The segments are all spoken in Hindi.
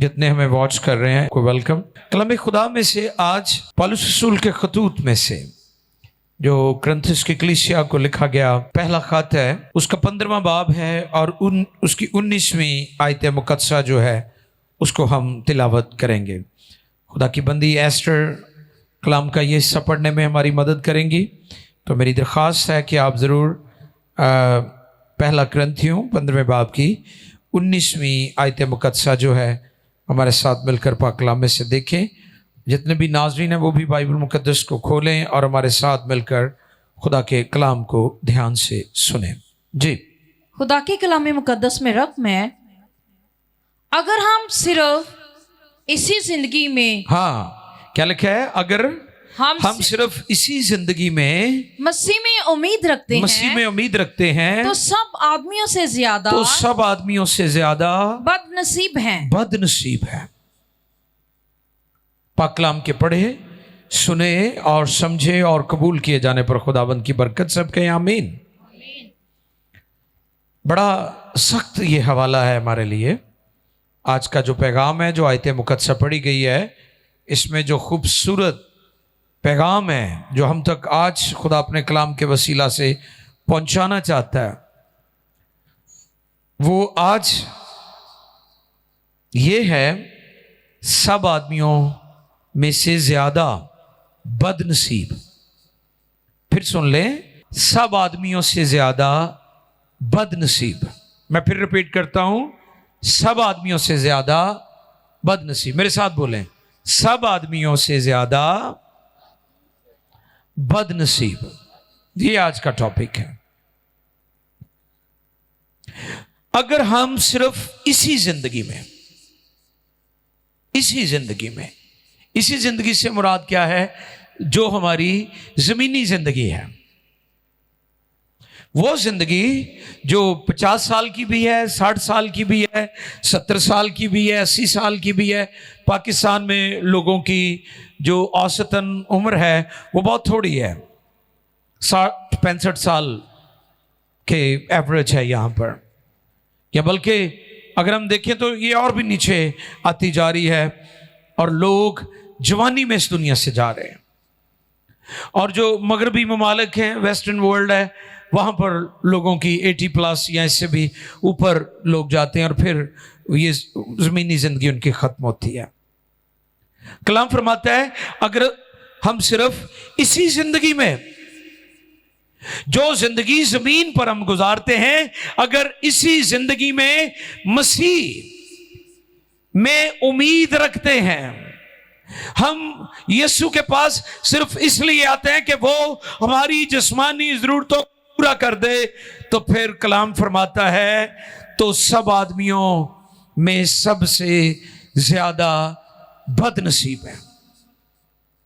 जितने हमें वॉच कर रहे हैं को वेलकम। कलाम खुदा में से आज पौलुस रसूल के खतूत में से जो कुरिन्थियों की कलीसिया को लिखा गया पहला खत है, उसका 15वां बाब है और उसकी 19वीं आयत मुकद्दसा जो है उसको हम तिलावत करेंगे। खुदा की बंदी एस्टर कलाम का ये हिस्सा पढ़ने में हमारी मदद करेंगी। तो मेरी दरख्वास्त है कि आप ज़रूर पहला कुरिन्थियों 15वें बाब की 19वीं आयत मुकद्दसा जो है हमारे साथ मिलकर पाक कलाम में से देखें। जितने भी नाज़रीन हैं वो भी बाइबल मुकद्दस को खोलें और हमारे साथ मिलकर खुदा के कलाम को ध्यान से सुनें। जी, खुदा के कलाम मुकद्दस में रकम है, अगर हम सिर्फ इसी जिंदगी में, हाँ क्या लिखा है, अगर हम सिर्फ इसी जिंदगी में मसीह में उम्मीद रखते हैं तो सब आदमियों से ज्यादा बदनसीब हैं। पाक कलाम के पढ़े, सुने और समझे और कबूल किए जाने पर खुदाबंद की बरकत सब कहें आमीन। बड़ा सख्त ये हवाला है हमारे लिए। आज का जो पैगाम है, जो आयत मुकद्दसा पढ़ी गई है, इसमें जो खूबसूरत पैगाम है जो हम तक आज खुदा अपने कलाम के वसीला से पहुंचाना चाहता है, वो आज ये है, सब आदमियों में से ज्यादा बदनसीब। फिर सुन लें, सब आदमियों से ज्यादा बदनसीब। मैं फिर रिपीट करता हूं, सब आदमियों से ज्यादा बदनसीब। मेरे साथ बोलें, सब आदमियों से ज्यादा बदनसीब। ये आज का टॉपिक है। अगर हम सिर्फ इसी जिंदगी से मुराद क्या है, जो हमारी जमीनी जिंदगी है, वो जिंदगी जो 50 साल की भी है, 60 साल की भी है, 70 साल की भी है, 80 साल की भी है। पाकिस्तान में लोगों की जो औसतन उम्र है वो बहुत थोड़ी है, 60-65 साल के एवरेज है यहाँ पर, या बल्कि अगर हम देखें तो ये और भी नीचे आती जा रही है और लोग जवानी में इस दुनिया से जा रहे हैं। और जो मगरबी ममालिक हैं, वेस्टर्न वर्ल्ड है, वहाँ पर लोगों की 80+ या इससे भी ऊपर लोग जाते हैं और फिर ये ज़मीनी ज़िंदगी उनकी ख़त्म होती है। कलाम फरमाता है, अगर हम सिर्फ इसी ज़िंदगी में, जो ज़िंदगी ज़मीन पर हम गुजारते हैं, अगर इसी ज़िंदगी में मसीह में उम्मीद रखते हैं, हम यीशु के पास सिर्फ इसलिए आते हैं कि वो हमारी जिस्मानी ज़रूरतों को पूरा कर दे, तो फिर कलाम फरमाता है, तो सब आदमियों में सबसे ज्यादा बदनसीब है।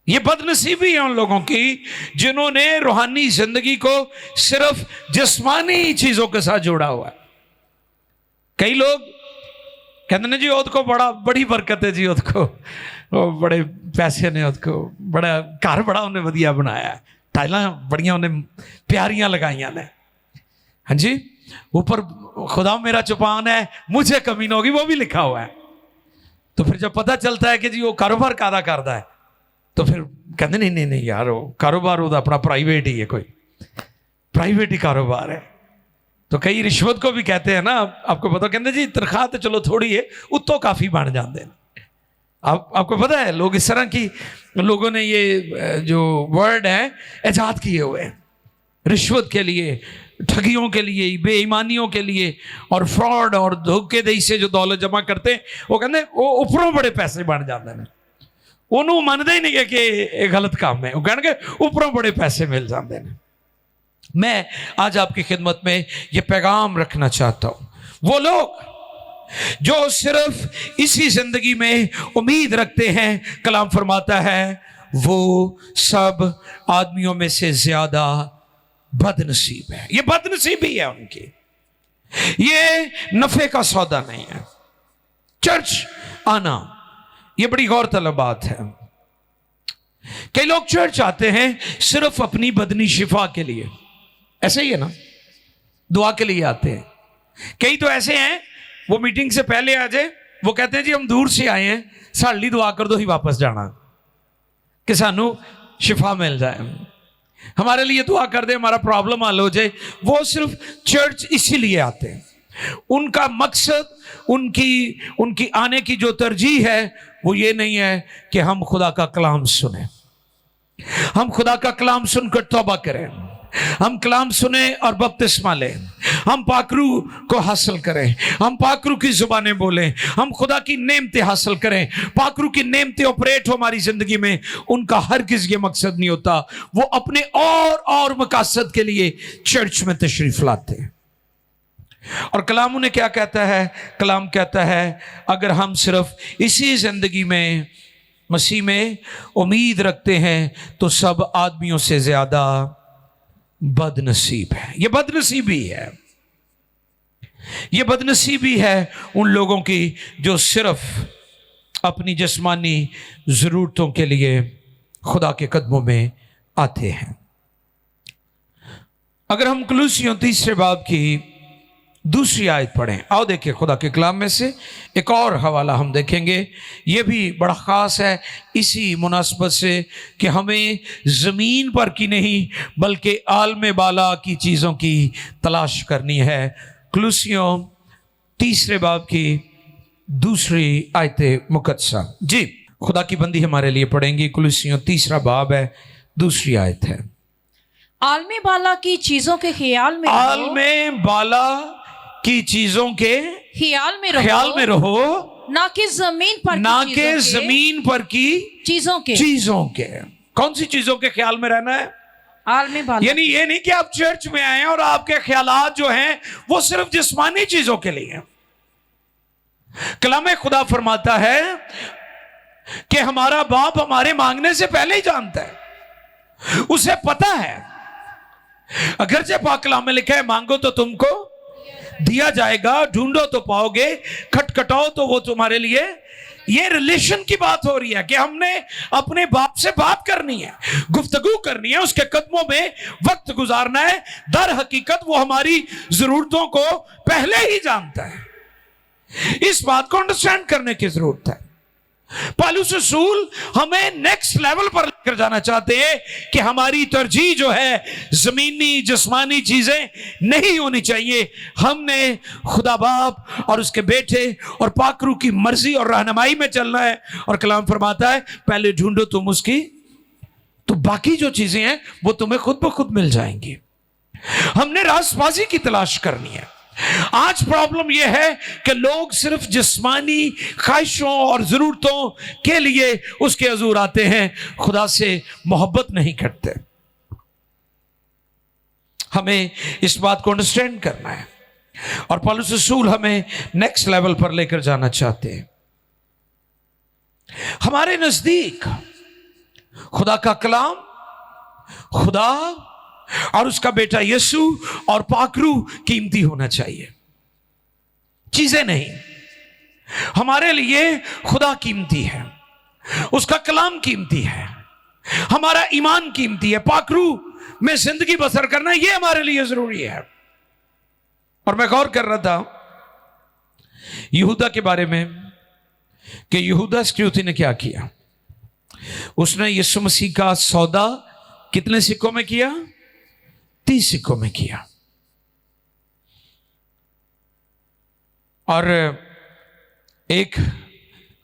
ये बदनसीबी है उन लोगों की जिन्होंने रूहानी जिंदगी को सिर्फ जिस्मानी चीजों के साथ जोड़ा हुआ है। कई लोग कहते हैं जी ओद को बड़ी बरकत है जी, ओद को बड़े पैसे ने, ओद को बड़ा घर बड़ा उन्हें वधिया बनाया है, टाइलां बड़ियां उन्हें प्यारियां लगाइया ने, हाँ जी, ऊपर खुदा मेरा चौपान है, मुझे कमी न होगी, वो भी लिखा हुआ है। तो फिर जब पता चलता है कि जी वो कारोबार कादा करता है, तो फिर कहते नहीं यार, वो कारोबार वो अपना प्राइवेट ही है, कोई प्राइवेट ही कारोबार है। तो कई रिश्वत को भी कहते हैं ना, आपको पता, कहते जी तनख्वाह तो चलो थोड़ी है, उत्तों काफ़ी बन जाते हैं। आपको पता है, लोग इस तरह की, लोगों ने ये जो वर्ड है ईजाद किए हुए हैं रिश्वत के लिए, ठगियों के लिए, बेईमानियों के लिए, और फ्रॉड और धोखेदही से जो दौलत जमा करते हैं, वो कहते हैं वो ऊपरों बड़े पैसे बन जाते हैं। उन्होंने मानते ही नहीं है कि ये गलत काम है, वो कहने ऊपरों बड़े पैसे मिल जाते हैं। मैं आज आपकी खिदमत में ये पैगाम रखना चाहता हूँ, वो लोग जो सिर्फ इसी जिंदगी में उम्मीद रखते हैं, कलाम फरमाता है, वो सब आदमियों में से ज्यादा बदनसीब है। ये बदनसीबी है उनकी, ये नफे का सौदा नहीं है। चर्च आना ये बड़ी गौरतलब बात है। कई लोग चर्च आते हैं सिर्फ अपनी बदनी शिफा के लिए, ऐसे ही है ना, दुआ के लिए आते हैं। कई तो ऐसे हैं वो मीटिंग से पहले आ जाए, वो कहते हैं जी हम दूर से आए हैं, साढ़े लिए दुआ कर दो ही वापस जाना कि सानू शिफा मिल जाए, हमारे लिए दुआ कर दे, हमारा प्रॉब्लम हल हो जाए। वो सिर्फ चर्च इसीलिए आते हैं। उनका मकसद, उनकी आने की जो तरजीह है वो ये नहीं है कि हम खुदा का कलाम सुने, हम खुदा का कलाम सुनकर तौबा करें, हम कलाम सुने और बपतिस्मा लें, हम पाकरू को हासिल करें, हम पाकरू की जुबानें बोलें, हम खुदा की नेमतें हासिल करें, पाकरू की नेमतें ऑपरेट हो हमारी जिंदगी में। उनका हरगिज़ ये मकसद नहीं होता। वो अपने और मकासद के लिए चर्च में तशरीफ लाते हैं। और कलाम उन्हें क्या कहता है? कलाम कहता है अगर हम सिर्फ इसी जिंदगी में मसीह में उम्मीद रखते हैं तो सब आदमियों से ज्यादा बदनसीब है। ये बदनसीबी है, ये बदनसीबी है उन लोगों की जो सिर्फ अपनी जिस्मानी जरूरतों के लिए खुदा के कदमों में आते हैं। अगर हम कुलुसियों 3 बाब की 2 आयत पढ़ें, आओ देखिए खुदा के कलाम में से एक और हवाला हम देखेंगे। यह भी बड़ा ख़ास है इसी मुनासबत से कि हमें ज़मीन पर की नहीं बल्कि आलम बाला की चीज़ों की तलाश करनी है। कुलुसियों 3 बाब की 2 आयत मुकद्दसा, जी खुदा की बंदी हमारे लिए पढ़ेंगी। कुलुसियों 3 बाब है, 2 आयत है। आलमे बाला की चीजों के ख्याल में आलमे बाला की चीजों के ख्याल में रहो, ना कि जमीन पर ना के जमीन पर की चीजों के। कौन सी चीजों के ख्याल में रहना है? आलमे बाला। यानी ये नहीं कि आप चर्च में आए और आपके ख्यालात जो हैं वो सिर्फ जिस्मानी चीजों के लिए हैं। कलाम खुदा फरमाता है कि हमारा बाप हमारे मांगने से पहले ही जानता है, उसे पता है। अगरचे पाक कलाम में लिखा है मांगो तो तुमको दिया जाएगा, ढूंढो तो पाओगे, खटखटाओ तो वो तुम्हारे लिए। ये रिलेशन की बात हो रही है कि हमने अपने बाप से बात करनी है, गुफ्तगू करनी है, उसके कदमों में वक्त गुजारना है। दर हकीकत वो हमारी जरूरतों को पहले ही जानता है। इस बात को अंडरस्टैंड करने की जरूरत है। पौलुस रसूल हमें नेक्स्ट लेवल पर लेकर जाना चाहते हैं कि हमारी तरजीह जो है जमीनी जिस्मानी चीजें नहीं होनी चाहिए। हमने खुदा बाप और उसके बेटे और पाकरू की मर्जी और रहनुमाई में चलना है। और कलाम फरमाता है पहले ढूंढो तुम उसकी, तो बाकी जो चीजें हैं वो तुम्हें खुद ब खुद मिल जाएंगी। हमने रास्तबाजी की तलाश करनी है। आज प्रॉब्लम यह है कि लोग सिर्फ जिस्मानी ख्वाहिशों और जरूरतों के लिए उसके हजूर आते हैं, खुदा से मोहब्बत नहीं करते। हमें इस बात को अंडरस्टैंड करना है और पौलुस रसूल हमें नेक्स्ट लेवल पर लेकर जाना चाहते हैं। हमारे नजदीक खुदा का कलाम, खुदा और उसका बेटा यीशु और पाकरू कीमती होना चाहिए, चीजें नहीं। हमारे लिए खुदा कीमती है, उसका कलाम कीमती है, हमारा ईमान कीमती है, पाकरू में जिंदगी बसर करना ये हमारे लिए जरूरी है। और मैं गौर कर रहा था यहूदा के बारे में कि यहूदा इस्करियोती ने क्या किया। उसने यीशु मसीह का सौदा कितने सिक्कों में किया? 30 सिक्कों में किया। और एक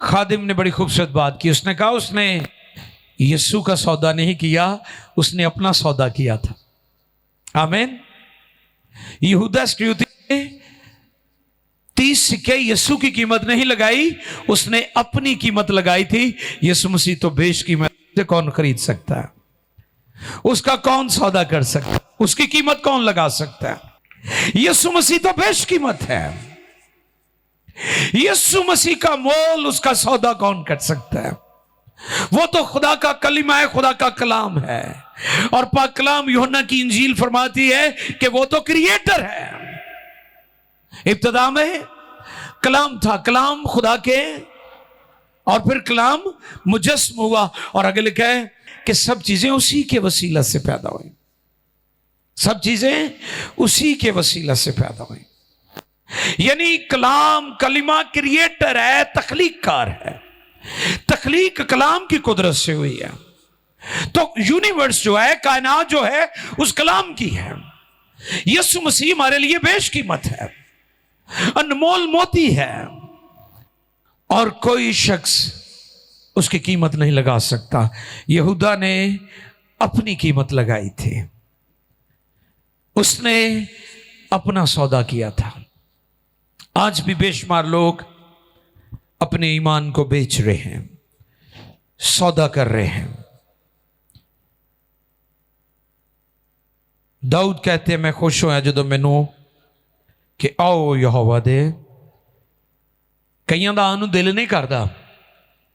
खादिम ने बड़ी खूबसूरत बात की। उसने कहा उसने यीशु का सौदा नहीं किया, उसने अपना सौदा किया था। आमीन। यहूदा इस्करियोती ने 30 सिक्के यीशु की कीमत नहीं लगाई, उसने अपनी कीमत लगाई थी। यीशु मसीह तो बेशकीमत से कौन खरीद सकता है? उसका कौन सौदा कर सकता है? उसकी कीमत कौन लगा सकता है? यीशु मसीह तो बेशकीमत है। यीशु मसीह का मोल, उसका सौदा कौन कर सकता है? वो तो खुदा का कलीमा है, खुदा का कलाम है। और पाक कलाम यूहन्ना की इंजील फरमाती है कि वो तो क्रिएटर है। इब्तिदा में कलाम था, कलाम खुदा के, और फिर कलाम मुजस्म हुआ। और आगे लिखा है कि सब चीजें उसी के वसीला से पैदा हुई, सब चीजें उसी के वसीला से पैदा हुई। यानी कलाम कलिमा क्रिएटर है, तख्लीककार है। तख्लीक कलाम की कुदरत से हुई है। तो यूनिवर्स जो है, कायनात जो है, उस कलाम की है। यीशु मसीह हमारे लिए बेशकीमत है, अनमोल मोती है, और कोई शख्स उसकी कीमत नहीं लगा सकता। यहूदा ने अपनी कीमत लगाई थी, उसने अपना सौदा किया था। आज भी बेशुमार लोग अपने ईमान को बेच रहे हैं, सौदा कर रहे हैं। दाऊद कहते हैं, मैं खुश होया जदों मैनू कि आओ यहोवा दे। कईयां दा आउण दिल नहीं करदा,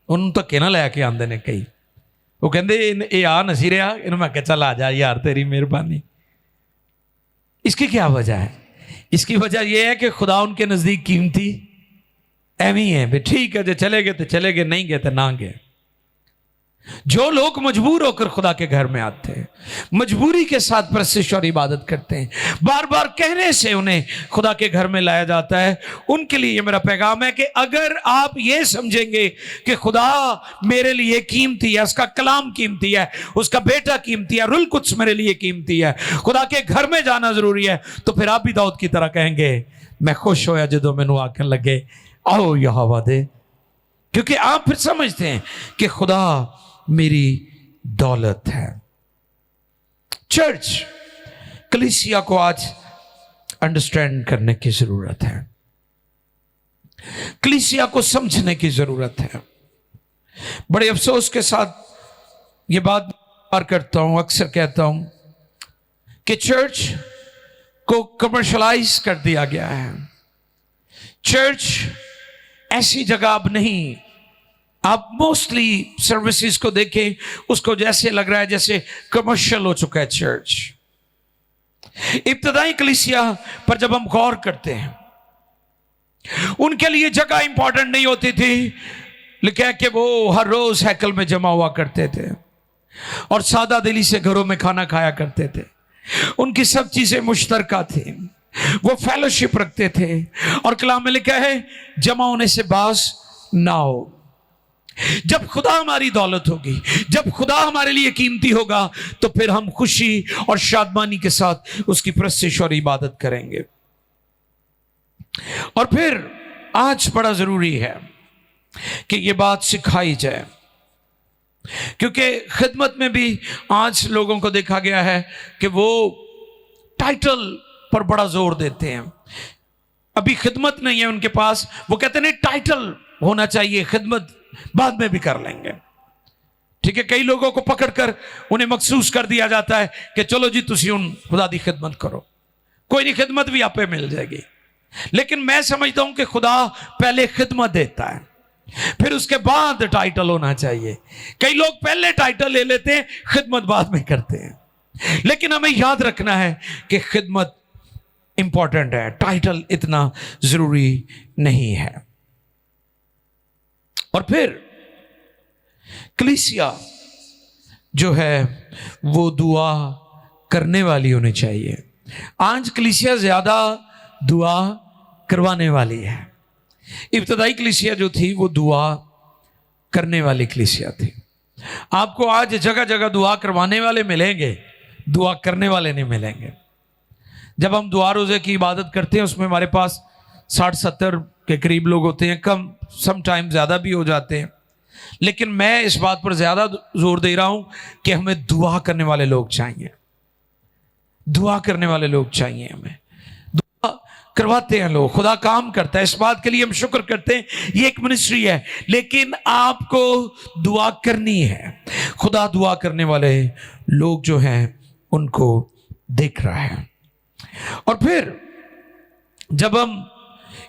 उन्होंने धक्के ना लैके आंदे ने कई। वो कहते ये आ नसी रहा, इन्हों मैं चल आ जा यार, तेरी मेहरबानी। इसकी क्या वजह है? इसकी वजह यह है कि खुदा उनके नजदीक कीमती एवं ही है। भाई ठीक है, जो चले गए तो चले गए, नहीं गए तो ना गए। जो लोग मजबूर होकर खुदा के घर में आते हैं, मजबूरी के साथ परस्तिश और इबादत करते हैं, बार बार कहने से उन्हें खुदा के घर में लाया जाता है, उनके लिए ये मेरा पैगाम है कि अगर आप ये समझेंगे कि खुदा मेरे लिए कीमती है, उसका कलाम कीमती है, उसका बेटा कीमती है, रुल कुछ मेरे लिए कीमती है, खुदा के घर में जाना जरूरी है, तो फिर आप भी दाऊद की तरह कहेंगे, मैं खुश होया जदों मैनू आखन लगे आओ यहोवा दे। क्योंकि आप फिर समझते हैं कि खुदा मेरी दौलत है। चर्च, कलीसिया को आज अंडरस्टैंड करने की जरूरत है, कलीसिया को समझने की जरूरत है। बड़े अफसोस के साथ ये बात बार करता हूं, अक्सर कहता हूं कि चर्च को कमर्शलाइज कर दिया गया है। चर्च ऐसी जगह अब नहीं। आप मोस्टली सर्विसेज को देखें, उसको जैसे लग रहा है जैसे कमर्शियल हो चुका है चर्च। इब्तदाई कलीसिया पर जब हम गौर करते हैं, उनके लिए जगह इंपॉर्टेंट नहीं होती थी, लेकिन कि वो हर रोज हैकल में जमा हुआ करते थे और सादा दिली से घरों में खाना खाया करते थे। उनकी सब चीजें मुश्तरका थी, वो फेलोशिप रखते थे, और कलाम में लिखा है जमा होने से बास ना हो। जब खुदा हमारी दौलत होगी, जब खुदा हमारे लिए कीमती होगा, तो फिर हम खुशी और शादमानी के साथ उसकी परस्तिश और इबादत करेंगे। और फिर आज बड़ा जरूरी है कि ये बात सिखाई जाए, क्योंकि खिदमत में भी आज लोगों को देखा गया है कि वो टाइटल पर बड़ा जोर देते हैं। अभी खिदमत नहीं है उनके पास, वो कहते नहीं टाइटल होना चाहिए, खिदमत बाद में भी कर लेंगे। ठीक है, कई लोगों को पकड़कर उन्हें मखसूस कर दिया जाता है कि चलो जी तुसी उन खुदा दी खिदमत करो, कोई नहीं, खिदमत भी आपे मिल जाएगी। लेकिन मैं समझता हूं कि खुदा पहले खिदमत देता है, फिर उसके बाद टाइटल होना चाहिए। कई लोग पहले टाइटल ले लेते हैं, खिदमत बाद में करते हैं। लेकिन हमें याद रखना है कि खिदमत इंपॉर्टेंट है, टाइटल इतना जरूरी नहीं है। और फिर कलीसिया जो है वो दुआ करने वाली होनी चाहिए। आज कलीसिया ज्यादा दुआ करवाने वाली है। इब्तदाई कलीसिया जो थी वो दुआ करने वाली कलीसिया थी। आपको आज जगह जगह दुआ करवाने वाले मिलेंगे, दुआ करने वाले नहीं मिलेंगे। जब हम दुआ रोजे की इबादत करते हैं, उसमें हमारे पास 60-70 के करीब लोग होते हैं, कम समटाइम ज़्यादा भी हो जाते हैं। लेकिन मैं इस बात पर ज़्यादा जोर दे रहा हूं कि हमें दुआ करने वाले लोग चाहिए, दुआ करने वाले लोग चाहिए। हमें दुआ करवाते हैं लोग, खुदा काम करता है, इस बात के लिए हम शुक्र करते हैं, ये एक मिनिस्ट्री है। लेकिन आपको दुआ करनी है, खुदा दुआ करने वाले लोग जो हैं उनको देख रहा है। और फिर जब हम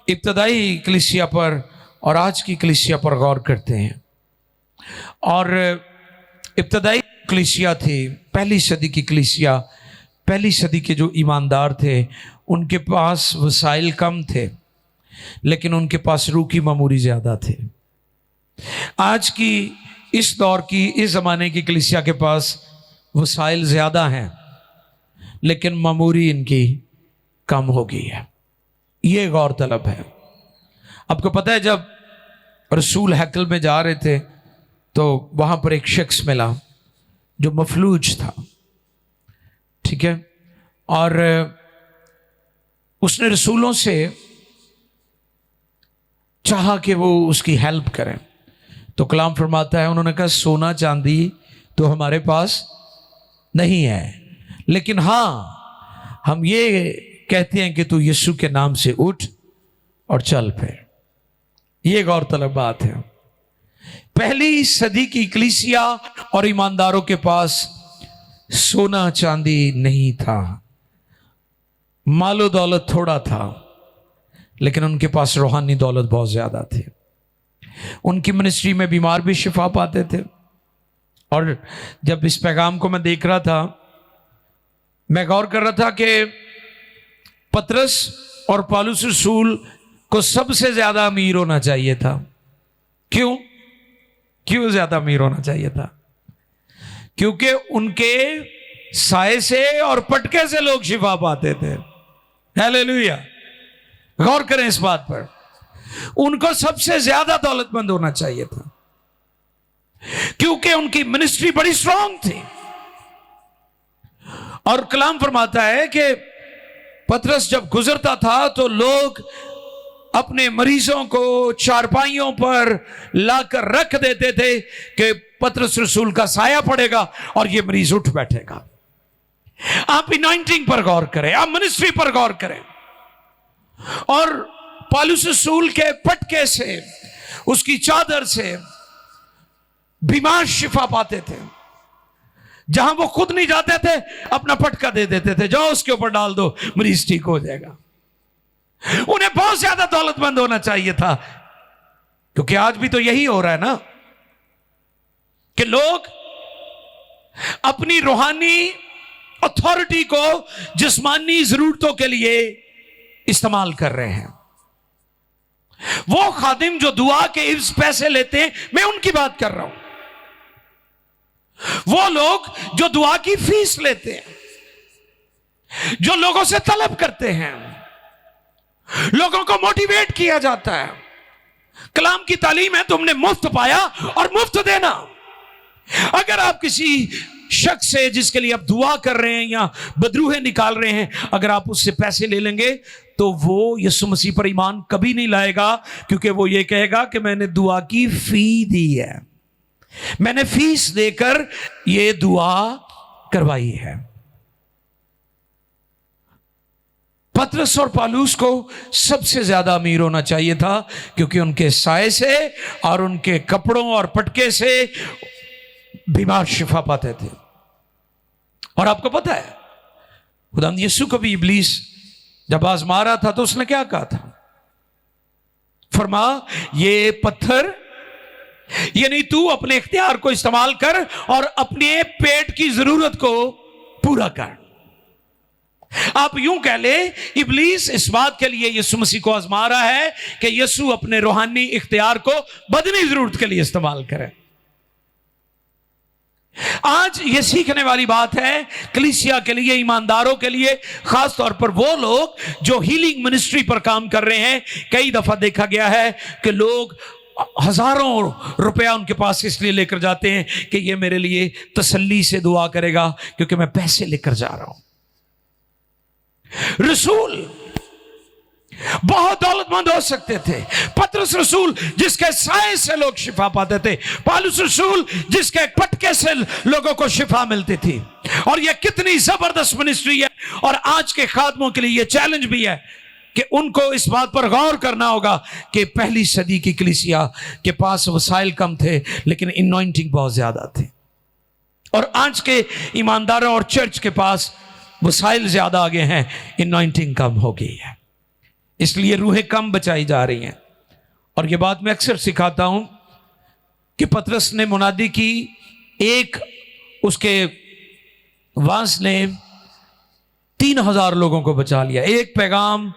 इब्तदाई कलीसिया पर और आज की कलीसिया पर गौर करते हैं, और इब्तदाई कलीसिया थी, पहली सदी की कलीसिया, पहली सदी के जो ईमानदार थे, उनके पास वसाइल कम थे, लेकिन उनके पास रूह की मामूरी ज़्यादा थे। आज की इस दौर की, इस ज़माने की कलीसिया के पास वसाइल ज़्यादा हैं, लेकिन मामूरी इनकी कम हो गई है। ये गौरतलब है। आपको पता है जब रसूल हैकल में जा रहे थे तो वहां पर एक शख्स मिला जो मफलूज था, ठीक है, और उसने रसूलों से चाहा कि वो उसकी हेल्प करें। तो कलाम फरमाता है, उन्होंने कहा सोना चांदी तो हमारे पास नहीं है, लेकिन हाँ हम ये कहते हैं कि तू यीशु के नाम से उठ और चल फिर। ये गौरतलब बात है। पहली सदी की कलीसिया और ईमानदारों के पास सोना चांदी नहीं था, मालो दौलत थोड़ा था, लेकिन उनके पास रूहानी दौलत बहुत ज्यादा थी। उनकी मिनिस्ट्री में बीमार भी शिफा पाते थे। और जब इस पैगाम को मैं देख रहा था, मैं गौर कर रहा था कि पतरस और पौलुस रसूल को सबसे ज्यादा अमीर होना चाहिए था। क्यों ज्यादा अमीर होना चाहिए था? क्योंकि उनके साए से और पटके से लोग शिफा पाते थे। हालेलुया। गौर करें इस बात पर। उनको सबसे ज्यादा दौलतमंद होना चाहिए था, क्योंकि उनकी मिनिस्ट्री बड़ी स्ट्रांग थी। और कलाम फरमाता है कि पतरस जब गुजरता था तो लोग अपने मरीजों को चारपाइयों पर लाकर रख देते थे कि पतरस रसूल का साया पड़ेगा और ये मरीज उठ बैठेगा। आप अनॉइंटिंग पर गौर करें, आप मिनिस्ट्री पर गौर करें। और पौलुस रसूल के पटके से, उसकी चादर से बीमार शिफा पाते थे। जहां वो खुद नहीं जाते थे, अपना पटका दे देते थे, जाओ उसके ऊपर डाल दो, मरीज ठीक हो जाएगा। उन्हें बहुत ज्यादा दौलतमंद होना चाहिए था, क्योंकि आज भी तो यही हो रहा है ना कि लोग अपनी रूहानी अथॉरिटी को जिस्मानी जरूरतों के लिए इस्तेमाल कर रहे हैं। वो खादिम जो दुआ के इव्ज पैसे लेते हैं, मैं उनकी बात कर रहा हूं। वो लोग जो दुआ की फीस लेते हैं, जो लोगों से तलब करते हैं, लोगों को मोटिवेट किया जाता है। कलाम की तालीम है, तुमने मुफ्त पाया और मुफ्त देना। अगर आप किसी शख्स से जिसके लिए आप दुआ कर रहे हैं या बदरूहें निकाल रहे हैं, अगर आप उससे पैसे ले लेंगे तो वो यीशु मसीह पर ईमान कभी नहीं लाएगा, क्योंकि वो ये कहेगा कि मैंने दुआ की फी दी है, मैंने फीस देकर ये दुआ करवाई है। पतरस और पौलुस को सबसे ज्यादा अमीर होना चाहिए था, क्योंकि उनके साए से और उनके कपड़ों और पटके से बीमार शिफा पाते थे। और आपको पता है, खुदावंद यीशु को भी इब्लीस जब आजमा रहा था तो उसने क्या कहा था? फरमा, ये पत्थर, यानी तू अपने इख्तियार को इस्तेमाल कर और अपने पेट की जरूरत को पूरा कर। आप यूं कह ले, इब्लीस इस बात के लिए यीशु मसीह को आजमा रहा है कि यीशु अपने रूहानी इख्तियार को बदनी जरूरत के लिए इस्तेमाल करे। आज ये सीखने वाली बात है कलीसिया के लिए, ईमानदारों के लिए, खास तौर पर वो लोग जो हीलिंग मिनिस्ट्री पर काम कर रहे हैं। कई दफा देखा गया है कि लोग हजारों रुपया उनके पास इसलिए लेकर जाते हैं कि ये मेरे लिए तसल्ली से दुआ करेगा, क्योंकि मैं पैसे लेकर जा रहा हूं। रसूल बहुत दौलतमंद हो सकते थे। पतरस रसूल जिसके साए से लोग शिफा पाते थे, पौलुस रसूल जिसके पटके से लोगों को शिफा मिलती थी। और यह कितनी जबरदस्त मिनिस्ट्री है। और आज के खादमों के लिए यह चैलेंज भी है कि उनको इस बात पर गौर करना होगा कि पहली सदी की कलीसिया के पास वसाइल कम थे, लेकिन इनॉइंटिंग बहुत ज्यादा थी। और आज के ईमानदारों और चर्च के पास वसाइल ज्यादा आगे हैं, इनॉइंटिंग कम हो गई है, इसलिए रूहें कम बचाई जा रही हैं। और यह बात मैं अक्सर सिखाता हूं कि पतरस ने मुनादी की, एक उसके वांस ने 3000 लोगों को बचा लिया। एक पैगाम,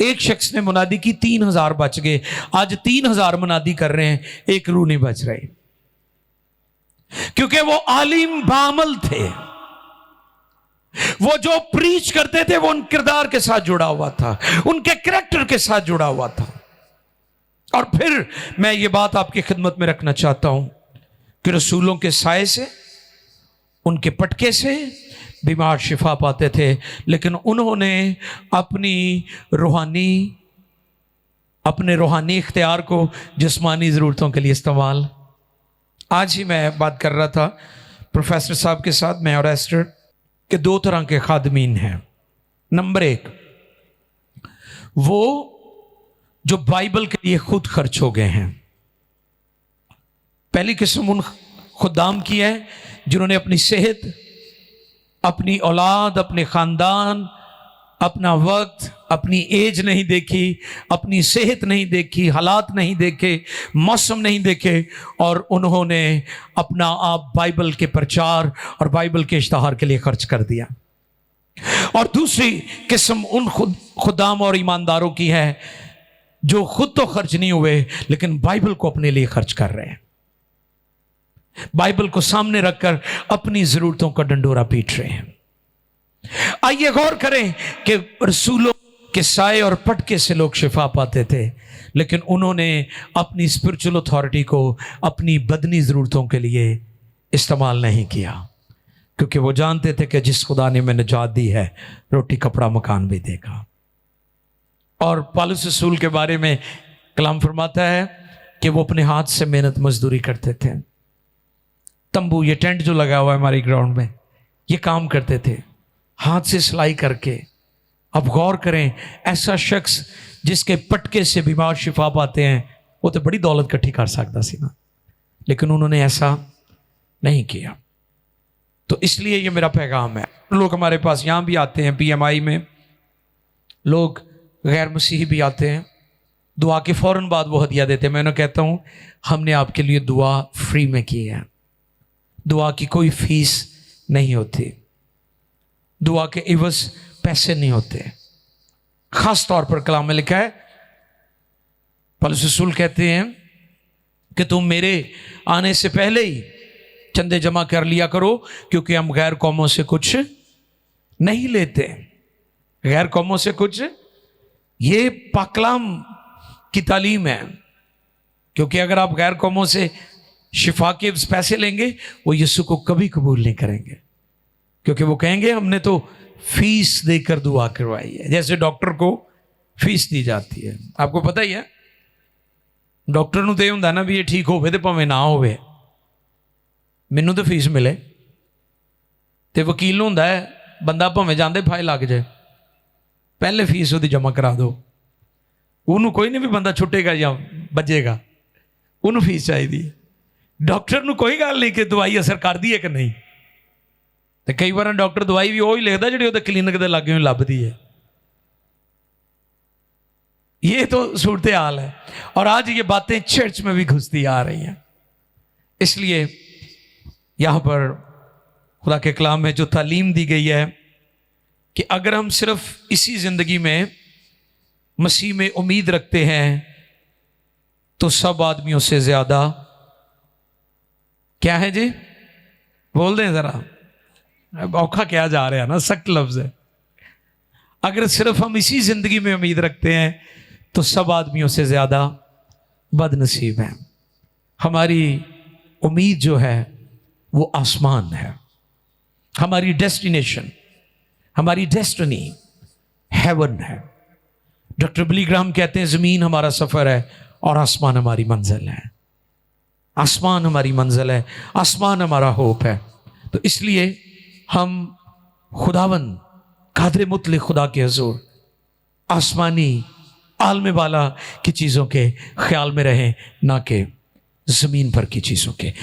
एक शख्स ने मुनादी की, 3000 बच गए। आज 3000 मुनादी कर रहे हैं, एक रूह नहीं बच रही, क्योंकि वो आलिम बामल थे, वो जो प्रीच करते थे वो उन किरदार के साथ जुड़ा हुआ था, उनके कैरेक्टर के साथ जुड़ा हुआ था। और फिर मैं ये बात आपकी खिदमत में रखना चाहता हूं कि रसूलों के साए से, उनके पटके से बीमार शिफा पाते थे, लेकिन उन्होंने अपने रूहानी इख्तियार को जिस्मानी ज़रूरतों के लिए इस्तेमाल। आज ही मैं बात कर रहा था प्रोफेसर साहब के साथ, मैं और एस्टर, के दो तरह के खादमीन हैं। नंबर एक, वो जो बाइबल के लिए खुद खर्च हो गए हैं। पहली किस्म उन खुदाम की है जिन्होंने अपनी सेहत, अपनी औलाद, अपने खानदान, अपना वक्त, अपनी एज नहीं देखी, अपनी सेहत नहीं देखी, हालात नहीं देखे, मौसम नहीं देखे, और उन्होंने अपना आप बाइबल के प्रचार और बाइबल के इश्तहार के लिए खर्च कर दिया। और दूसरी किस्म उन खुदाम और ईमानदारों की है जो खुद तो खर्च नहीं हुए लेकिन बाइबल को अपने लिए खर्च कर रहे हैं, बाइबल को सामने रखकर अपनी जरूरतों का डंडोरा पीट रहे हैं। आइए गौर करें कि रसूलों के साए और पटके से लोग शिफा पाते थे, लेकिन उन्होंने अपनी स्पिरिचुअल अथॉरिटी को अपनी बदनी जरूरतों के लिए इस्तेमाल नहीं किया, क्योंकि वो जानते थे कि जिस खुदा ने मैंने निजात दी है रोटी कपड़ा मकान भी देगा। और पौलुस रसूल के बारे में कलाम फरमाता है कि वो अपने हाथ से मेहनत मजदूरी करते थे। तंबू, ये टेंट जो लगा हुआ है हमारी ग्राउंड में, ये काम करते थे हाथ से सिलाई करके। अब गौर करें, ऐसा शख्स जिसके पटके से बीमार शिफा पाते हैं वो तो बड़ी दौलत इकट्ठी कर सकता सी ना, लेकिन उन्होंने ऐसा नहीं किया। तो इसलिए ये मेरा पैगाम है। लोग हमारे पास यहाँ भी आते हैं, PMI में लोग गैर मसीही भी आते हैं, दुआ के फ़ौरन बाद वो हदिया देते हैं। मैं उन्हें कहता हूँ हमने आपके लिए दुआ फ्री में की है, दुआ की कोई फीस नहीं होती, दुआ के इवज़ पैसे नहीं होते। खास तौर पर कलाम में लिखा है, पौलुस रसूल कहते हैं कि तुम मेरे आने से पहले ही चंदे जमा कर लिया करो, क्योंकि हम गैर कौमों से कुछ नहीं लेते। गैर कौमों से कुछ, ये पाकलाम की तालीम है, क्योंकि अगर आप गैर कौमों से शिफा के पैसे लेंगे वो यीशु को कभी कबूल नहीं करेंगे, क्योंकि वो कहेंगे हमने तो फीस देकर दुआ करवाई है। जैसे डॉक्टर को फीस दी जाती है, आपको पता ही है, डॉक्टर ਨੂੰ ਤੇ ਹੁੰਦਾ ਨਾ ਵੀ ਇਹ ਠੀਕ ਹੋਵੇ ਤੇ ਭਾਵੇਂ ਨਾ ਹੋਵੇ, ਮੈਨੂੰ ਤਾਂ ਫੀਸ ਮਿਲੇ। ਤੇ ਵਕੀਲ ਨੂੰ ਹੁੰਦਾ ਹੈ ਬੰਦਾ ਭਾਵੇਂ ਜਾਂਦੇ ਫਾਇਲ ਲੱਗ ਜਾਏ, ਪਹਿਲੇ ਫੀਸ ਉਹਦੀ ਜਮ੍ਹਾਂ ਕਰਾ ਦਿਓ। ਉਹਨੂੰ ਕੋਈ ਨਹੀਂ ਵੀ ਬੰਦਾ ਛੁੱਟੇਗਾ ਜਾਂ ਵੱਜੇਗਾ, ਉਹਨੂੰ ਫੀਸ ਚਾਹੀਦੀ ਹੈ। ਡਾਕਟਰ ਨੂੰ ਕੋਈ ਗੱਲ ਨਹੀਂ ਕਿ ਦਵਾਈ ਅਸਰ ਕਰਦੀ ਹੈ ਕਿ ਨਹੀਂ, ਤੇ ਕਈ ਵਾਰ ਡਾਕਟਰ ਦਵਾਈ ਵੀ ਉਹ ਹੀ ਲਿਖਦਾ ਜਿਹੜੀ ਉਹਦੇ ਕਲੀਨਿਕ ਦੇ ਲਾਗੇ ਲੱਭਦੀ ਹੈ। ये तो सूरत हाल है, और आज ये बातें चर्च में भी घुसती आ रही हैं। इसलिए यहाँ पर खुदा के कलाम में जो तालीम दी गई है कि अगर हम सिर्फ इसी ज़िंदगी में मसीह में उम्मीद रखते हैं तो सब आदमियों से ज़्यादा, क्या है जी, बोल दें ज़रा, औखा क्या जा रहा है ना, सख्त लफ्ज़ है। अगर सिर्फ हम इसी ज़िंदगी में उम्मीद रखते हैं तो सब आदमियों से ज़्यादा बदनसीब हैं। हमारी उम्मीद जो है वो आसमान है, हमारी डेस्टिनेशन, हमारी डेस्टिनी हेवन है। डॉक्टर बिली ग्राहम कहते हैं ज़मीन हमारा सफ़र है और आसमान हमारी मंजिल है। आसमान हमारी मंजिल है, आसमान हमारा होप है। तो इसलिए हम खुदावन कादर मुतलक खुदा के हुज़ूर आसमानी आलमे वाला की चीज़ों के ख्याल में रहें, ना कि ज़मीन पर की चीज़ों के।